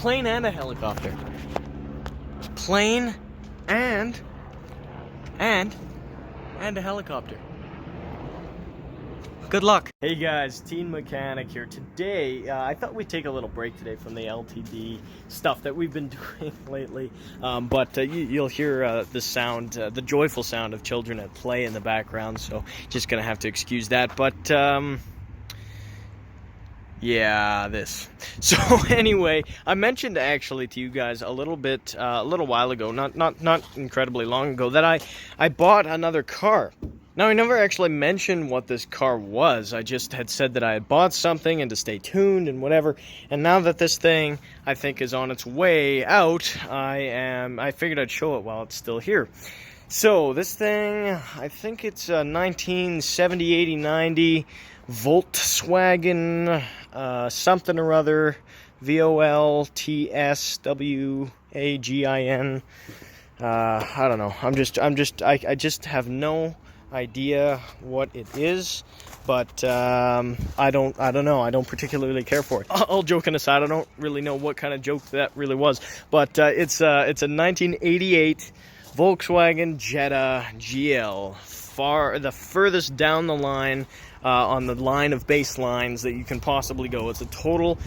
plane and a helicopter. Plane and a helicopter. Good luck. Hey guys, Teen Mechanic here. Today, I thought we'd take a little break today from the LTD stuff that we've been doing lately. But you'll hear the sound, the joyful sound of children at play in the background, so just gonna have to excuse that. But yeah, this. So anyway, I mentioned actually to you guys a little while ago, not incredibly long ago, that I bought another car. Now, I never actually mentioned what this car was. I just had said that I had bought something and to stay tuned and whatever. And now that this thing, I think, is on its way out, I figured I'd show it while it's still here. So, this thing, I think it's a 1970, 80, 90 Volkswagen something or other, VOLTSWAGIN. I don't know. I just have no idea what it is, but I don't know. I don't particularly care for it. All joking aside, I don't really know what kind of joke that really was, but it's a 1988 Volkswagen Jetta GL, the furthest down the line on the line of base lines that you can possibly go. It's a total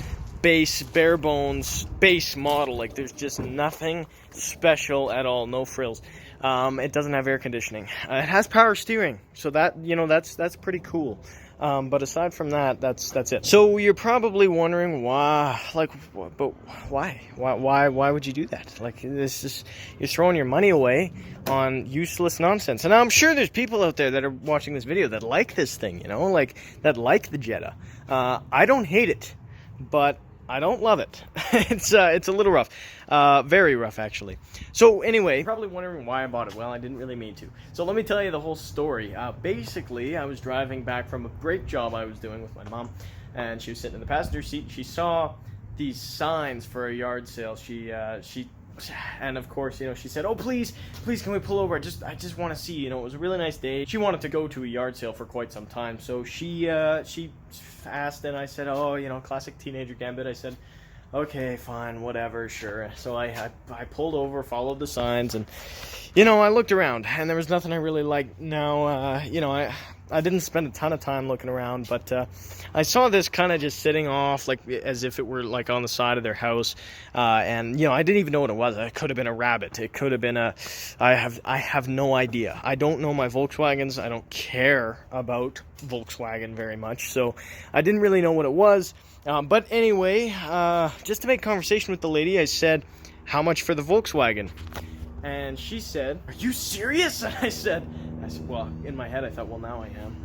base, bare bones base model. Like, there's just nothing special at all, no frills. It doesn't have air conditioning. It has power steering, so that, that's pretty cool. But aside from that, that's it. So you're probably wondering why, but why? Why would you do that? Like, this is, you're throwing your money away on useless nonsense. And I'm sure there's people out there that are watching this video that like this thing, that like the Jetta. I don't hate it, but I don't love it. It's a little rough. Very rough, actually. So anyway, you're probably wondering why I bought it. Well, I didn't really mean to. So let me tell you the whole story. Basically, I was driving back from a brake job I was doing with my mom, and she was sitting in the passenger seat. She saw these signs for a yard sale. And of course, she said, "Oh, please, can we pull over? I just want to see. It was a really nice day." She wanted to go to a yard sale for quite some time, so she asked, and I said, "Oh, classic teenager gambit." I said, "Okay, fine, whatever, sure." So I pulled over, followed the signs, and I looked around, and there was nothing I really liked. Now, I didn't spend a ton of time looking around, but I saw this kind of just sitting off, like as if it were like on the side of their house, and I didn't even know what it was. It could have been a rabbit. It could have been I have no idea. I don't know my Volkswagens. I don't care about Volkswagen very much, so I didn't really know what it was. But anyway, just to make conversation with the lady, I said, "How much for the Volkswagen?" And she said, "Are you serious?" And I said, well, in my head I thought, well, now I am.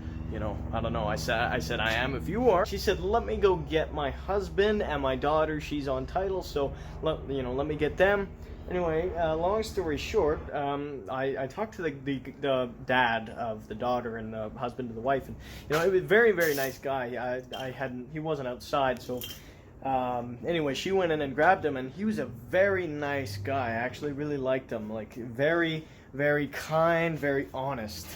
I don't know. I said I am if you are. She said, "Let me go get my husband and my daughter. She's on title, so let me get them." Anyway, long story short, I talked to the dad of the daughter and the husband of the wife, and he was a very, very nice guy. He wasn't outside, so anyway, she went in and grabbed him, and he was a very nice guy. I actually really liked him, like very, very kind, very honest.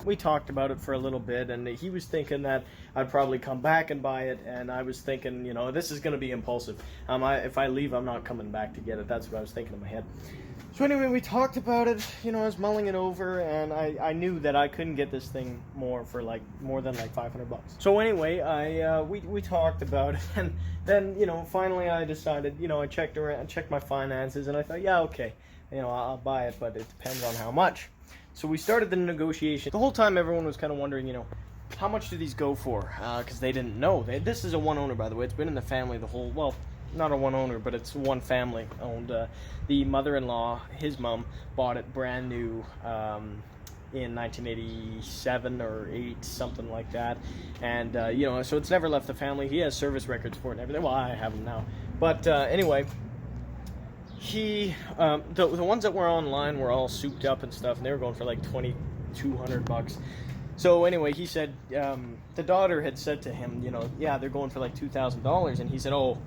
We talked about it for a little bit, and he was thinking that I'd probably come back and buy it, and I was thinking, this is going to be impulsive. If I leave, I'm not coming back to get it. That's what I was thinking in my head. So anyway, we talked about it, I was mulling it over, and I knew that I couldn't get this thing more than like $500. So anyway, we talked about it, and then, finally I decided, I checked my finances, and I thought, yeah, okay, I'll buy it, but it depends on how much. So we started the negotiation. The whole time everyone was kind of wondering, how much do these go for? Because they didn't know. This is a one owner, by the way. It's been in the family not a one owner, but it's one family owned. The mother-in-law, his mom, bought it brand new in 1987 or 8, something like that. And, so it's never left the family. He has service records for it and everything. Well, I have them now. But anyway, the ones that were online were all souped up and stuff, and they were going for like $2,200. So anyway, he said the daughter had said to him, you know, yeah, they're going for like $2,000, and he said, oh,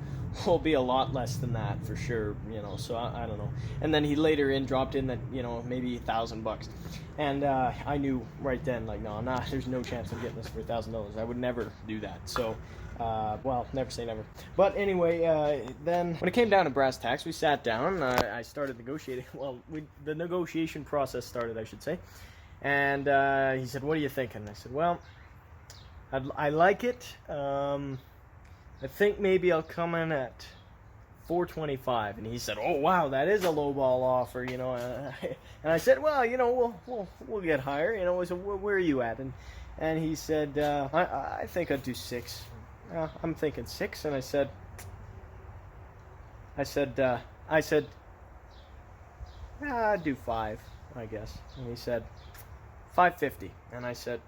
will be a lot less than that for sure, you know. So I don't know. And then he later dropped in that, you know, maybe $1,000, and I knew right then, like, no, there's no chance of getting this for $1,000. I would never do that. So. Well, never say never. But anyway, then when it came down to brass tacks, we sat down. I started negotiating. Well, the negotiation process started, I should say. And he said, "What are you thinking?" And I said, "Well, I like it. I think maybe I'll come in at $425." And he said, "Oh wow, that is a lowball offer, you know." And I said, "Well, you know, we'll get higher, you know." So where are you at? And he said, "I think I'd do $6." I'm thinking $6, and I said, I'd do $5, I guess. And he said, $5.50, and I said,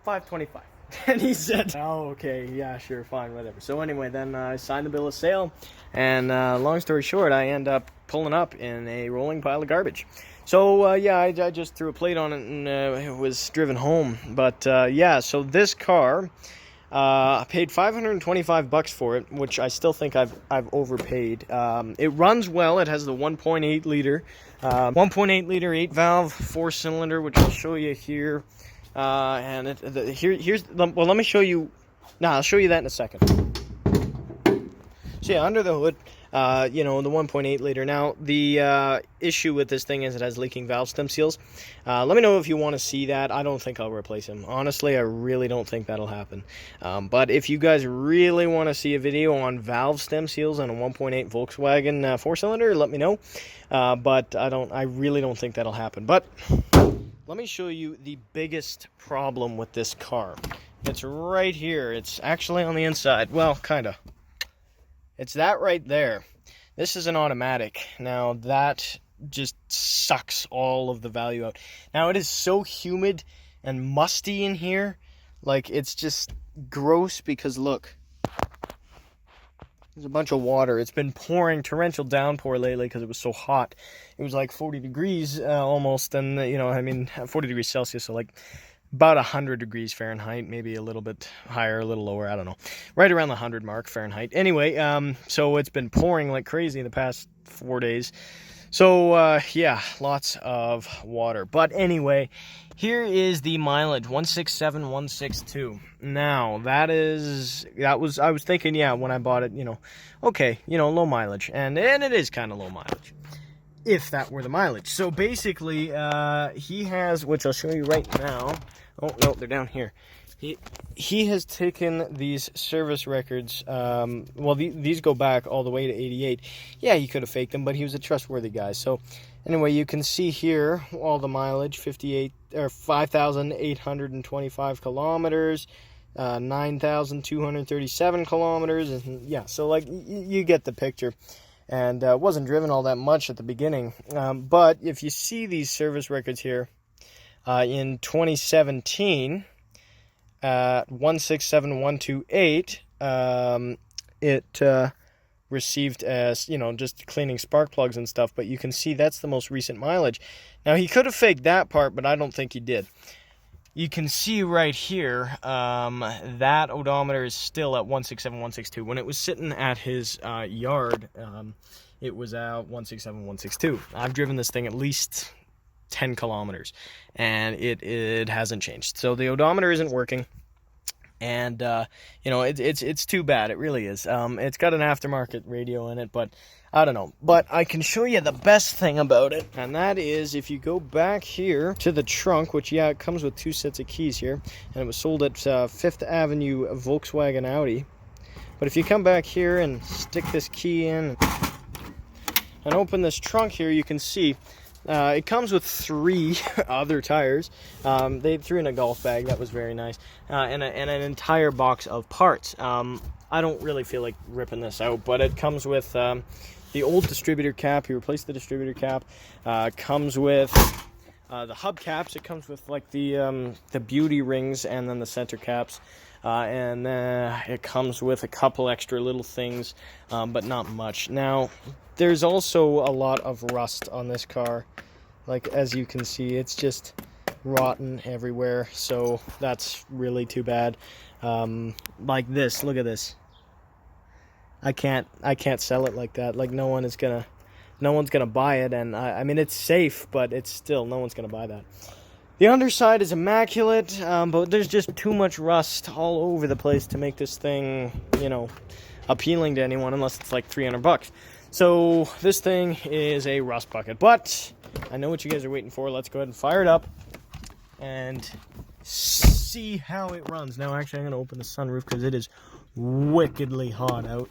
$5.25. And he said, oh, okay, yeah, sure, fine, whatever. So anyway, then I signed the bill of sale, and long story short, I end up pulling up in a rolling pile of garbage. So yeah, I just threw a plate on it, and it was driven home. But yeah, so this car. I paid $525 for it, which I still think I've overpaid. It runs well. It has the 1.8 liter, 8-valve 4-cylinder, which I'll show you here. And here's well, let me show you. I'll show you that in a second. So yeah, under the hood, you know, the 1.8 liter. Now, the issue with this thing is it has leaking valve stem seals. Let me know if you want to see that. I don't think I'll replace them. Honestly, I really don't think that'll happen. But if you guys really want to see a video on valve stem seals on a 1.8 Volkswagen 4-cylinder, let me know. But I really don't think that'll happen. But let me show you the biggest problem with this car. It's right here. It's actually on the inside. Well, kind of. It's that right there. This is an automatic. Now, that just sucks all of the value out. Now, it is so humid and musty in here. Like, it's just gross because, look. There's a bunch of water. It's been pouring torrential downpour lately because it was so hot. It was like 40 degrees almost. And, you know, I mean, 40 degrees Celsius, so like about 100 degrees Fahrenheit, maybe a little bit higher, a little lower, I don't know. Right around the 100 mark Fahrenheit. Anyway, so it's been pouring like crazy the past 4 days. So, yeah, lots of water. But anyway, here is the mileage, 167,162. Now, I was thinking, yeah, when I bought it, you know, okay, you know, low mileage. And it is kind of low mileage, if that were the mileage. So basically, he has, which I'll show you right now. Oh, no, they're down here. He has taken these service records. Well, these go back all the way to 88. Yeah, he could have faked them, but he was a trustworthy guy. So anyway, you can see here all the mileage: 5,825 kilometers, 9,237 kilometers, and yeah. So like you get the picture. And wasn't driven all that much at the beginning. But if you see these service records here, in 2017, 167,128, it received as, you know, just cleaning spark plugs and stuff. But you can see that's the most recent mileage. Now, he could have faked that part, but I don't think he did. You can see right here, that odometer is still at 167,162. When it was sitting at his yard, it was at 167,162. I've driven this thing at least 10 kilometers, and it hasn't changed. So the odometer isn't working, and you know, it's too bad. It really is. It's got an aftermarket radio in it, but I don't know. But I can show you the best thing about it, and that is if you go back here to the trunk, which, yeah, it comes with 2 sets of keys here, and it was sold at 5th Avenue Volkswagen Audi. But if you come back here and stick this key in and open this trunk here, you can see it comes with 3 other tires. They threw in a golf bag. That was very nice. And an entire box of parts. I don't really feel like ripping this out, but it comes with the old distributor cap. He replaced the distributor cap. Comes with the hubcaps. It comes with like the beauty rings and then the center caps. And it comes with a couple extra little things, but not much. Now, there's also a lot of rust on this car. Like, as you can see, it's just rotten everywhere, so that's really too bad. Like this, look at this. I can't sell it like that. Like no one's gonna buy it, and I mean it's safe, but it's still, no one's gonna buy that. The underside is immaculate, but there's just too much rust all over the place to make this thing, you know, appealing to anyone, unless it's like $300. So this thing is a rust bucket, but I know what you guys are waiting for. Let's go ahead and fire it up and see how it runs. Now, actually, I'm going to open the sunroof because it is wickedly hot out.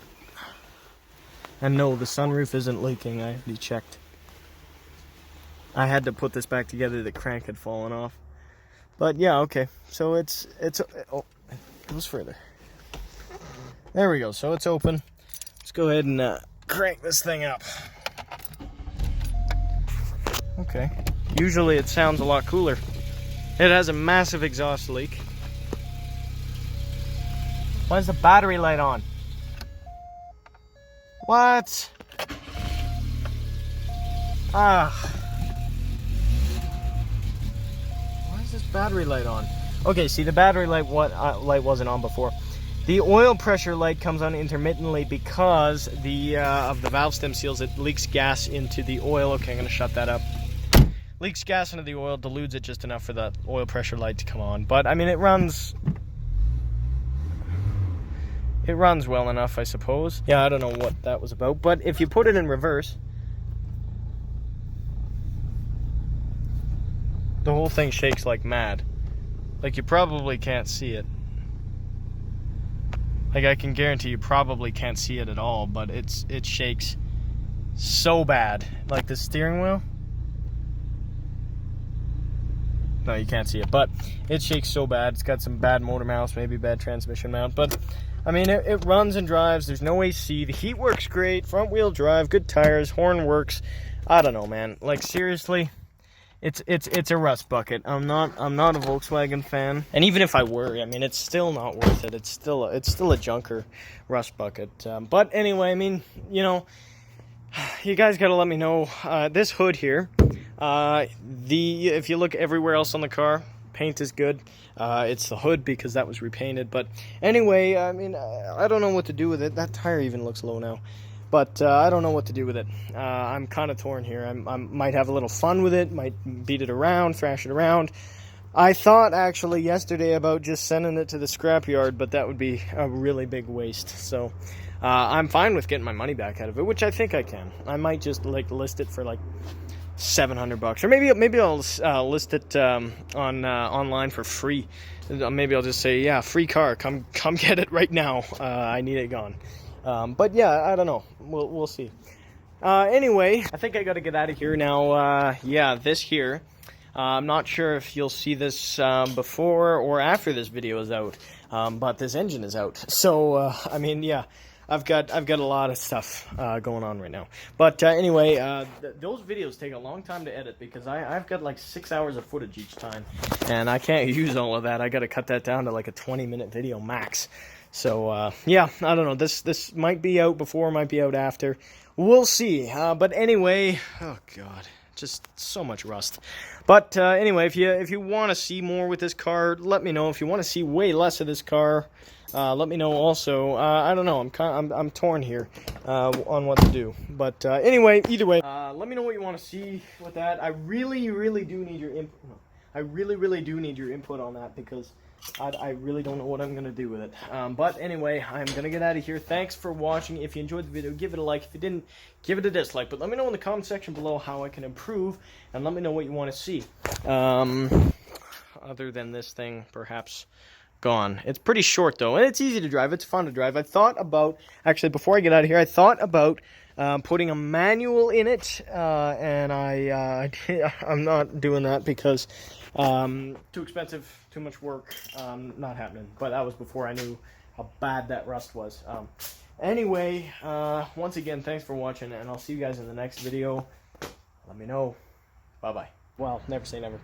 And no, the sunroof isn't leaking. I already checked. I had to put this back together. The crank had fallen off. But yeah, okay. So it's oh, it goes further. There we go. So it's open. Let's go ahead and crank this thing up. Okay. Usually it sounds a lot cooler. It has a massive exhaust leak. Why is the battery light on? What? Ah. Why is this battery light on? Okay, see, the battery light wasn't on before. The oil pressure light comes on intermittently because of the valve stem seals. It leaks gas into the oil. Okay, I'm going to shut that up. Leaks gas into the oil, dilutes it just enough for the oil pressure light to come on. But, I mean, it runs well enough, I suppose. Yeah, I don't know what that was about. But if you put it in reverse, the whole thing shakes like mad. Like, you probably can't see it. Like, I can guarantee you probably can't see it at all, but it shakes so bad. Like, the steering wheel. No, you can't see it, but it shakes so bad. It's got some bad motor mounts, maybe bad transmission mount, but I mean, it runs and drives. There's no AC. The heat works great. Front wheel drive, good tires, horn works. I don't know, man. Like, seriously, it's a rust bucket. I'm not a Volkswagen fan, and even if I were, I mean, it's still not worth it. It's still a junker rust bucket. But anyway, I mean, you know, you guys gotta let me know. This hood here, if you look everywhere else on the car, paint is good. It's the hood because that was repainted. But anyway, I mean, I don't know what to do with it. That tire even looks low now. But I don't know what to do with it. I'm kind of torn here. I might have a little fun with it, might beat it around, thrash it around. I thought actually yesterday about just sending it to the scrapyard, but that would be a really big waste. So I'm fine with getting my money back out of it, which I think I can. I might just like list it for like $700, or maybe I'll list it online for free. Maybe I'll just say, yeah, free car, come get it right now. I need it gone. But yeah, I don't know. We'll see. Anyway, I think I got to get out of here now. Yeah, this here. I'm not sure if you'll see this before or after this video is out, but this engine is out. So I mean, yeah. I've got a lot of stuff going on right now. But anyway, those videos take a long time to edit because I've got like 6 hours of footage each time, and I can't use all of that. I got to cut that down to like a 20-minute video max. So yeah, I don't know. This might be out before, might be out after. We'll see. But anyway, oh god, just so much rust. But anyway, if you want to see more with this car, let me know. If you want to see way less of this car, let me know also. I don't know. I'm torn here on what to do. But anyway, either way, let me know what you want to see with that. I really do need your input. I really do need your input on that because I really don't know what I'm going to do with it. But anyway, I'm going to get out of here. Thanks for watching. If you enjoyed the video, give it a like. If you didn't, give it a dislike. But let me know in the comment section below how I can improve, and let me know what you want to see. Other than this thing, perhaps gone. It's pretty short, though, and it's easy to drive. It's fun to drive. I thought about, actually, before I get out of here, I thought about putting a manual in it, and I'm not doing that because too expensive, too much work, not happening. But that was before I knew how bad that rust was. Anyway, once again, thanks for watching, and I'll see you guys in the next video. Let me know. Bye-bye. Well, never say never.